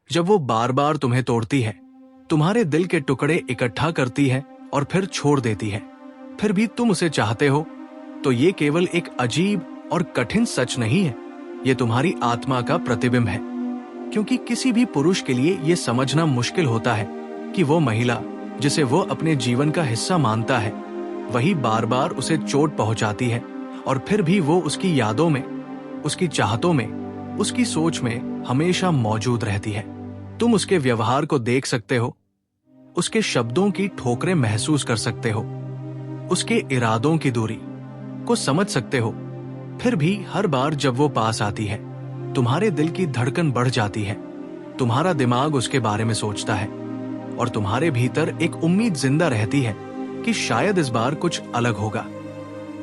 जब वो बार बार तुम्हें तोड़ती है, तुम्हारे दिल के टुकड़े इकट्ठा करती है और फिर छोड़ देती है, फिर भी तुम उसे चाहते हो, तो ये केवल एक अजीब और कठिन सच नहीं है, ये तुम्हारी आत्मा का प्रतिबिंब है। क्योंकि किसी भी पुरुष के लिए ये समझना मुश्किल होता है कि वो महिला जिसे वो अपने जीवन का हिस्सा मानता है, वही बार बार उसे चोट पहुंचाती है और फिर भी वो उसकी यादों में, उसकी चाहतों में, उसकी सोच में हमेशा मौजूद रहती है। तुम उसके व्यवहार को देख सकते हो, उसके शब्दों की ठोकरें महसूस कर सकते हो, उसके इरादों की दूरी को समझ सकते हो, फिर भी हर बार जब वो पास आती है, तुम्हारे दिल की धड़कन बढ़ जाती है, तुम्हारा दिमाग उसके बारे में सोचता है और तुम्हारे भीतर एक उम्मीद जिंदा रहती है कि शायद इस बार कुछ अलग होगा,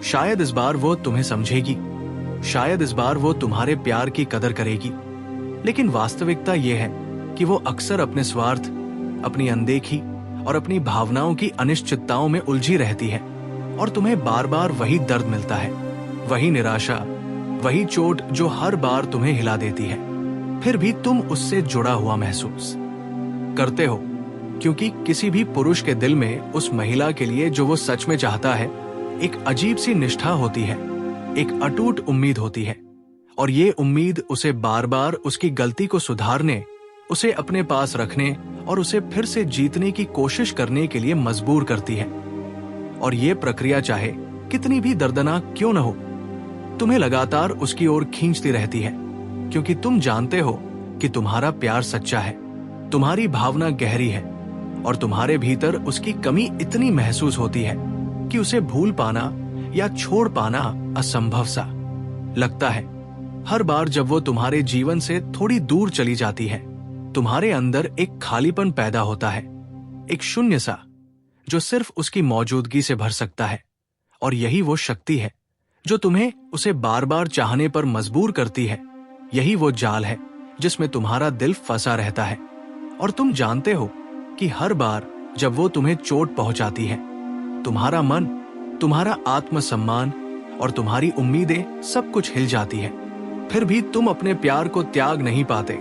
शायद इस बार वो तुम्हें समझेगी, शायद इस बार वो तुम्हारे प्यार की कदर करेगी। लेकिन वास्तविकता ये है कि वो अक्सर अपने स्वार्थ, अपनी अनदेखी और अपनी भावनाओं की अनिश्चितताओं में उलझी रहती है और तुम्हें बार बार वही दर्द मिलता है, वही निराशा, वही चोट जो हर बार तुम्हें हिला देती है। फिर भी तुम उससे जुड़ा हुआ महसूस करते हो, क्योंकि किसी भी पुरुष के दिल में उस महिला के लिए जो वो सच में चाहता है, एक अजीब सी निष्ठा होती है, एक अटूट उम्मीद होती है, और ये उम्मीद उसे बार बार उसकी गलती को सुधारने, उसे अपने पास रखने और उसे फिर से जीतने की कोशिश करने के लिए मजबूर करती है। और ये प्रक्रिया चाहे कितनी भी दर्दनाक क्यों न हो, तुम्हें लगातार उसकी ओर खींचती रहती है, क्योंकि तुम जानते हो कि तुम्हारा प्यार सच्चा है, तुम्हारी भावना गहरी है और तुम्हारे भीतर उसकी कमी इतनी महसूस होती है कि उसे भूल पाना या छोड़ पाना असंभव सा लगता है। हर बार जब वो तुम्हारे जीवन से थोड़ी दूर चली जाती है, तुम्हारे अंदर एक खालीपन पैदा होता है, एक शून्य सा जो सिर्फ उसकी मौजूदगी से भर सकता है। और यही वो शक्ति है जो तुम्हें उसे बार बार चाहने पर मजबूर करती है। यही वो जाल है जिसमें तुम्हारा दिल फंसा रहता है और तुम जानते हो कि हर बार जब वो तुम्हें चोट पहुंचाती है, तुम्हारा मन, तुम्हारा आत्मसम्मान और तुम्हारी उम्मीदें सब कुछ हिल जाती है। फिर भी तुम अपने प्यार को त्याग नहीं पाते,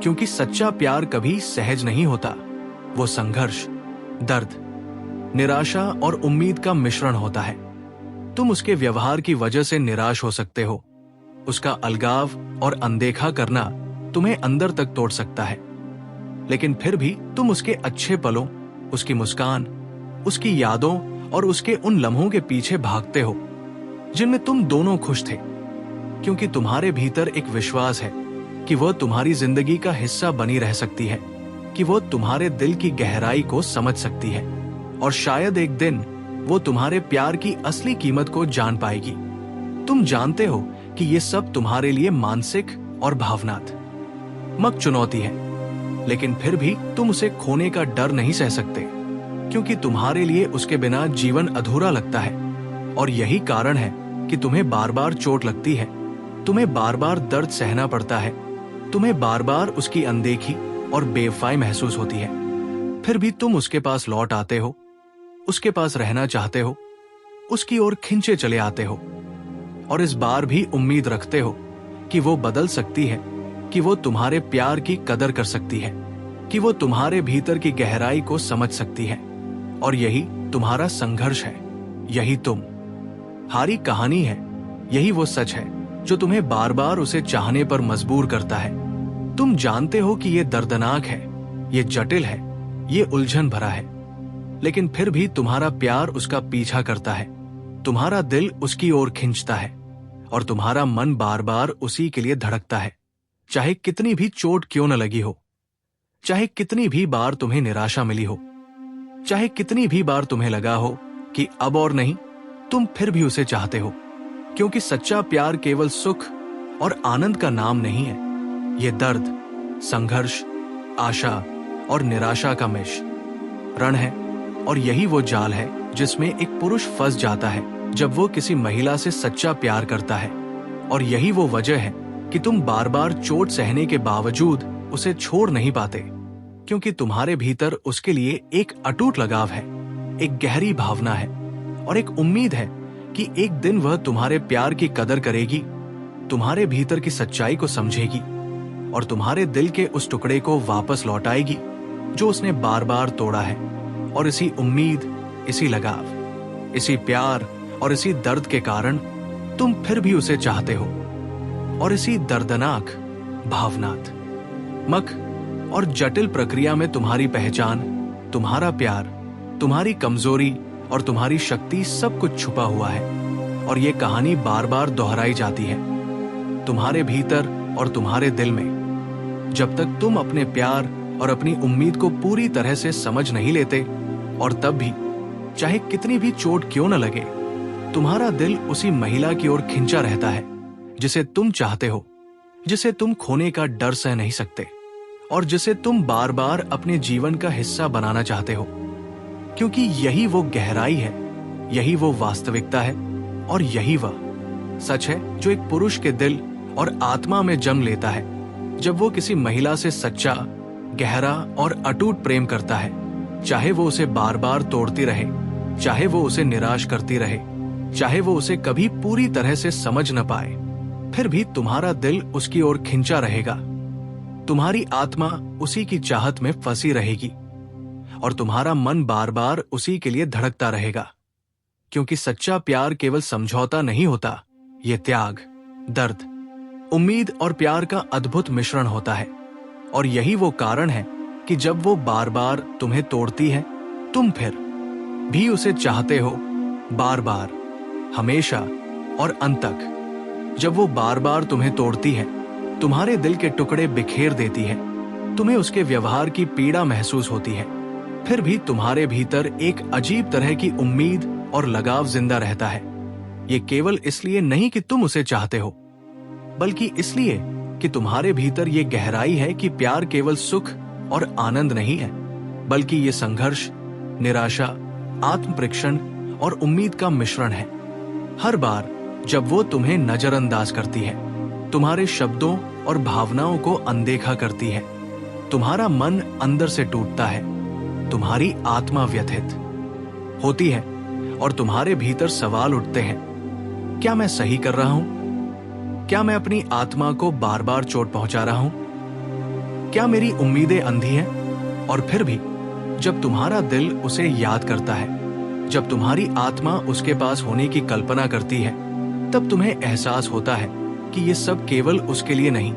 क्योंकि सच्चा प्यार कभी सहज नहीं होता। वो संघर्ष, दर्द, निराशा और उम्मीद का मिश्रण होता है। तुम उसके व्यवहार की वजह से निराश हो सकते हो, उसका अलगाव और अनदेखा करना तुम्हें अंदर तक तोड़ सकता है, लेकिन फिर भी तुम उसके अच्छे पलों, उसकी मुस्कान, उसकी यादों और उसके उन लम्हों के पीछे भागते हो जिनमें तुम दोनों खुश थे, क्योंकि तुम्हारे भीतर एक विश्वास है कि वह तुम्हारी जिंदगी का हिस्सा बनी रह सकती है, कि वो तुम्हारे दिल की गहराई को समझ सकती है और शायद एक दिन वो तुम्हारे प्यार की असली कीमत को जान पाएगी। तुम जानते हो कि ये सब तुम्हारे लिए मानसिक और भावनात्मक चुनौती है, लेकिन फिर भी तुम उसे खोने का डर नहीं सह सकते, क्योंकि तुम्हारे लिए उसके बिना जीवन अधूरा लगता है। और यही कारण है कि तुम्हें बार बार चोट लगती है, तुम्हें बार बार दर्द सहना पड़ता है, तुम्हें बार बार उसकी अनदेखी और बेवफाई महसूस होती है। फिर भी तुम उसके पास लौट आते हो, उसके पास रहना चाहते हो, उसकी ओर खिंचे चले आते हो और इस बार भी उम्मीद रखते हो कि वो बदल सकती है, कि वो तुम्हारे प्यार की कदर कर सकती है, कि वो तुम्हारे भीतर की गहराई को समझ सकती है। और यही तुम्हारा संघर्ष है, यही तुम हारी कहानी है, यही वो सच है जो तुम्हें बार बार उसे चाहने पर मजबूर करता है। तुम जानते हो कि ये दर्दनाक है, ये जटिल है, ये उलझन भरा है, लेकिन फिर भी तुम्हारा प्यार उसका पीछा करता है, तुम्हारा दिल उसकी ओर खींचता है और तुम्हारा मन बार बार उसी के लिए धड़कता है, चाहे कितनी भी चोट क्यों न लगी हो, चाहे कितनी भी बार तुम्हें निराशा मिली हो, चाहे कितनी भी बार तुम्हें लगा हो कि अब और नहीं, तुम फिर भी उसे चाहते हो, क्योंकि सच्चा प्यार केवल सुख और आनंद का नाम नहीं है, ये दर्द, संघर्ष, आशा और निराशा का मिश्रण है। और यही वो जाल है जिसमें एक पुरुष फंस जाता है जब वो किसी महिला से सच्चा प्यार करता है। और यही वो वजह है कि तुम बार बार चोट सहने के बावजूद उसे छोड़ नहीं पाते, क्योंकि तुम्हारे भीतर उसके लिए एक अटूट लगाव है, एक गहरी भावना है और एक उम्मीद है कि एक दिन वह तुम्हारे प्यार की कदर करेगी, तुम्हारे भीतर की सच्चाई को समझेगी और तुम्हारे दिल के उस टुकड़े को वापस लौटाएगी जो उसने बार बार तोड़ा है। और इसी उम्मीद, इसी लगाव, इसी प्यार और इसी दर्द के कारण तुम फिर भी उसे चाहते हो। और इसी दर्दनाक, भावनात्मक और जटिल प्रक्रिया में तुम्हारी पहचान, तुम्हारा प्यार, तुम्हारी कमजोरी और तुम्हारी शक्ति सब कुछ छुपा हुआ है। और ये कहानी बार बार दोहराई जाती है तुम्हारे भीतर और तुम्हारे दिल में। जब तक तुम अपने प्यार और अपनी उम्मीद को पूरी तरह से समझ नहीं लेते, और तब भी चाहे कितनी भी चोट क्यों न लगे, तुम्हारा दिल उसी महिला की ओर खिंचा रहता है जिसे तुम चाहते हो, जिसे तुम खोने का डर सह नहीं सकते और जिसे तुम बार बार अपने जीवन का हिस्सा बनाना चाहते हो। क्योंकि यही वो गहराई है, यही वो वास्तविकता है और यही वह सच है जो एक पुरुष के दिल और आत्मा में जन्म लेता है जब वो किसी महिला से सच्चा, गहरा और अटूट प्रेम करता है। चाहे वो उसे बार बार तोड़ती रहे, चाहे वो उसे निराश करती रहे, चाहे वो उसे कभी पूरी तरह से समझ न पाए, फिर भी तुम्हारा दिल उसकी ओर खिंचा रहेगा। तुम्हारी आत्मा उसी की चाहत में फंसी रहेगी और तुम्हारा मन बार बार उसी के लिए धड़कता रहेगा। क्योंकि सच्चा प्यार केवल समझौता नहीं होता, ये त्याग, दर्द, उम्मीद और प्यार का अद्भुत मिश्रण होता है। और यही वो कारण है कि जब वो बार बार तुम्हें तोड़ती है, तुम फिर भी उसे चाहते हो, बार बार, हमेशा और अंत तक। जब वो बार बार तुम्हें तोड़ती है, तुम्हारे दिल के टुकड़े बिखेर देती है, तुम्हें उसके व्यवहार की पीड़ा महसूस होती है, फिर भी तुम्हारे भीतर एक अजीब तरह की उम्मीद और लगाव जिंदा रहता है। ये केवल इसलिए नहीं कि तुम उसे चाहते हो, बल्कि इसलिए कि तुम्हारे भीतर ये गहराई है कि प्यार केवल सुख और आनंद नहीं है, बल्कि ये संघर्ष, निराशा, आत्म परीक्षण और उम्मीद का मिश्रण है। हर बार जब वो तुम्हें नजरअंदाज करती है, तुम्हारे शब्दों और भावनाओं को अनदेखा करती है, तुम्हारा मन अंदर से टूटता है, तुम्हारी आत्मा व्यथित होती है और तुम्हारे भीतर सवाल उठते हैं, क्या मैं सही कर रहा हूं? क्या मैं अपनी आत्मा को बार बार चोट पहुंचा रहा हूं? क्या मेरी उम्मीदें अंधी हैं? और फिर भी जब तुम्हारा दिल उसे याद करता है, जब तुम्हारी आत्मा उसके पास होने की कल्पना करती है, तब तुम्हें एहसास होता है कि ये सब केवल उसके लिए नहीं,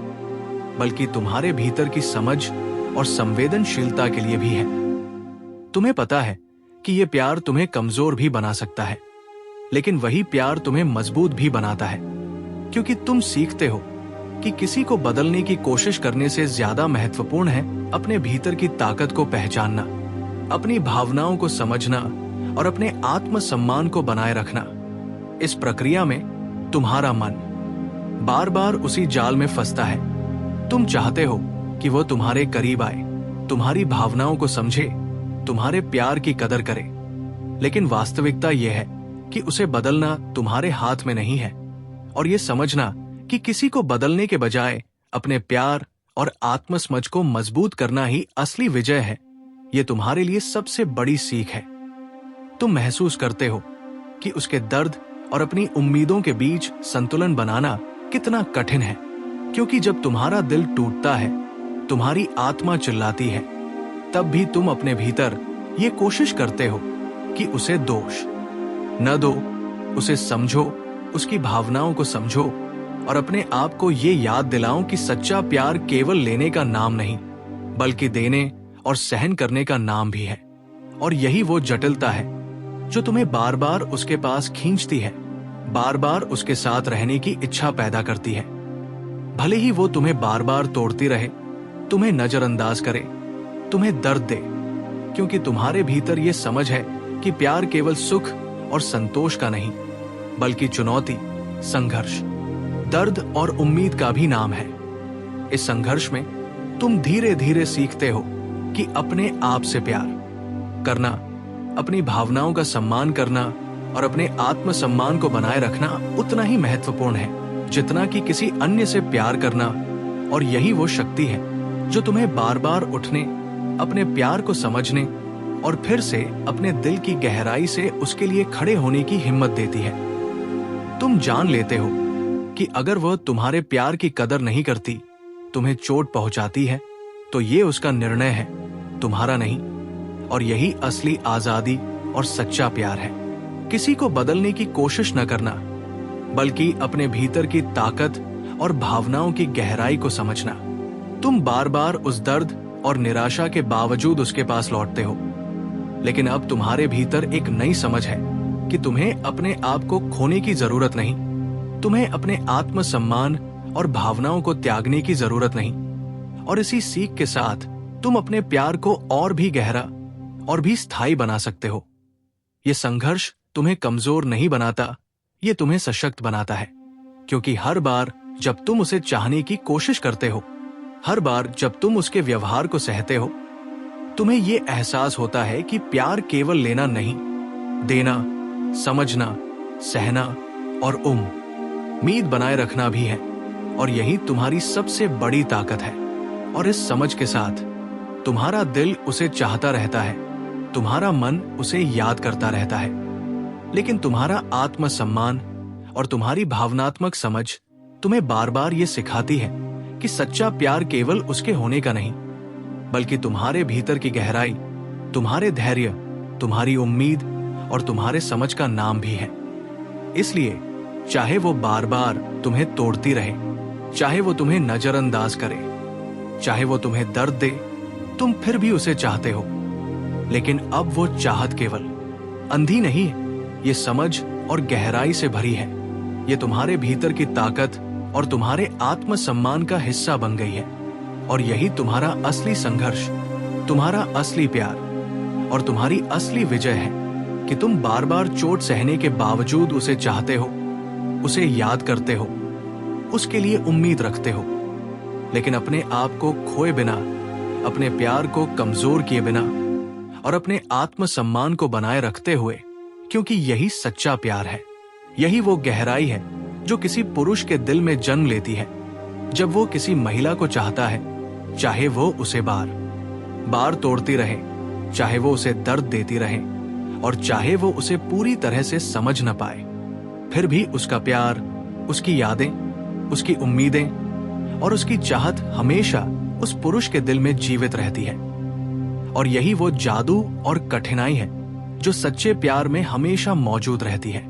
बल्कि तुम्हारे भीतर की समझ और संवेदनशीलता के लिए भी है। तुम्हें पता है कि ये प्यार तुम्हें कमजोर भी बना सकता है, लेकिन वही प्यार तुम्हें मजबूत भी बनाता है। क्योंकि तुम सीखते हो कि किसी को बदलने की कोशिश करने से ज्यादा महत्वपूर्ण है अपने भीतर की ताकत को पहचानना, अपनी भावनाओं को समझना और अपने आत्मसम्मान को बनाए रखना। इस प्रक्रिया में तुम्हारा मन बार बार उसी जाल में फंसता है। तुम चाहते हो कि वो तुम्हारे करीब आए, तुम्हारी भावनाओं को समझे, तुम्हारे प्यार की कदर करे, लेकिन वास्तविकता यह है कि उसे बदलना तुम्हारे हाथ में नहीं है। और ये समझना कि किसी को बदलने के बजाय अपने प्यार और आत्मसमझ को मजबूत करना ही असली विजय है, ये तुम्हारे लिए सबसे बड़ी सीख है। तुम महसूस करते हो कि उसके दर्द और अपनी उम्मीदों के बीच संतुलन बनाना कितना कठिन है, क्योंकि जब तुम्हारा दिल टूटता है, तुम्हारी आत्मा चिल्लाती है, तब भी तुम अपने भीतर ये कोशिश करते हो कि उसे दोष न दो, उसे समझो, उसकी भावनाओं को समझो और अपने आप को ये याद दिलाओ कि सच्चा प्यार केवल लेने का नाम नहीं, बल्कि देने और सहन करने का नाम भी है। और यही वो जटिलता है जो तुम्हें बार बार उसके पास खींचती है, बार बार उसके साथ रहने की इच्छा पैदा करती है। भले ही वो तुम्हें बार बार तोड़ती रहे, तुम्हें नजरअंदाज करे, तुम्हें दर्द दे, क्योंकि तुम्हारे भीतर ये समझ है कि प्यार केवल सुख और संतोष का नहीं, बल्कि चुनौती, संघर्ष, दर्द और उम्मीद का भी नाम है। इस संघर्ष में तुम धीरे धीरे सीखते हो कि अपने आप से प्यार करना, अपनी भावनाओं का सम्मान करना और अपने आत्मसम्मान को बनाए रखना उतना ही महत्वपूर्ण है जितना कि किसी अन्य से प्यार करना। और यही वो शक्ति है जो तुम्हें बार बार उठने, अपने प्यार को समझने और फिर से अपने दिल की गहराई से उसके लिए खड़े होने की हिम्मत देती है। तुम जान लेते हो कि अगर वह तुम्हारे प्यार की कदर नहीं करती, तुम्हें चोट पहुंचाती है तो ये उसका निर्णय है, तुम्हारा नहीं। और यही असली आजादी और सच्चा प्यार है। किसी को बदलने की कोशिश न करना, बल्कि अपने भीतर की ताकत और भावनाओं की गहराई को समझना। तुम बार बार उस दर्द और निराशा के बावजूद उसके पास लौटते हो, लेकिन अब तुम्हारे भीतर एक नई समझ है कि तुम्हें अपने आप को खोने की जरूरत नहीं, तुम्हें अपने आत्मसम्मान और भावनाओं को त्यागने की जरूरत नहीं। और इसी सीख के साथ तुम अपने प्यार को और भी गहरा और भी स्थायी बना सकते हो। यह संघर्ष तुम्हें कमजोर नहीं बनाता, यह तुम्हें सशक्त बनाता है। क्योंकि हर बार जब तुम उसे चाहने की कोशिश करते हो, हर बार जब तुम उसके व्यवहार को सहते हो, तुम्हें यह एहसास होता है कि प्यार केवल लेना नहीं, देना, समझना, सहना और उम्मीद बनाए रखना भी है। और यही तुम्हारी सबसे बड़ी ताकत है। और इस समझ के साथ तुम्हारा दिल उसे चाहता रहता है, तुम्हारा मन उसे याद करता रहता है, लेकिन तुम्हारा आत्मसम्मान और तुम्हारी भावनात्मक समझ तुम्हें बार बार ये सिखाती है कि सच्चा प्यार केवल उसके होने का नहीं, बल्कि तुम्हारे भीतर की गहराई, तुम्हारे धैर्य, तुम्हारी उम्मीद और तुम्हारे समझ का नाम भी है। इसलिए चाहे वो बार बार तुम्हें तोड़ती रहे, चाहे वो तुम्हें नजरअंदाज करे, चाहे वो तुम्हें दर्द दे, तुम फिर भी उसे चाहते हो। लेकिन अब वो चाहत केवल अंधी नहीं है, ये समझ और गहराई से भरी है। ये तुम्हारे भीतर की ताकत और तुम्हारे आत्मसम्मान का हिस्सा बन गई है। और यही तुम्हारा असली संघर्ष, तुम्हारा असली प्यार और तुम्हारी असली विजय है कि तुम बार बार चोट सहने के बावजूद उसे चाहते हो, उसे याद करते हो, उसके लिए उम्मीद रखते हो, लेकिन अपने आप को खोए बिना, अपने प्यार को कमजोर किए बिना और अपने आत्मसम्मान को बनाए रखते हुए। क्योंकि यही सच्चा प्यार है, यही वो गहराई है जो किसी पुरुष के दिल में जन्म लेती है जब वो किसी महिला को चाहता है, चाहे वो उसे बार बार तोड़ती रहे, चाहे वो उसे दर्द देती रहे और चाहे वो उसे पूरी तरह से समझ न पाए। फिर भी उसका प्यार, उसकी यादें, उसकी उम्मीदें और उसकी चाहत हमेशा उस पुरुष के दिल में जीवित रहती है। और यही वो जादू और कठिनाई है जो सच्चे प्यार में हमेशा मौजूद रहती है।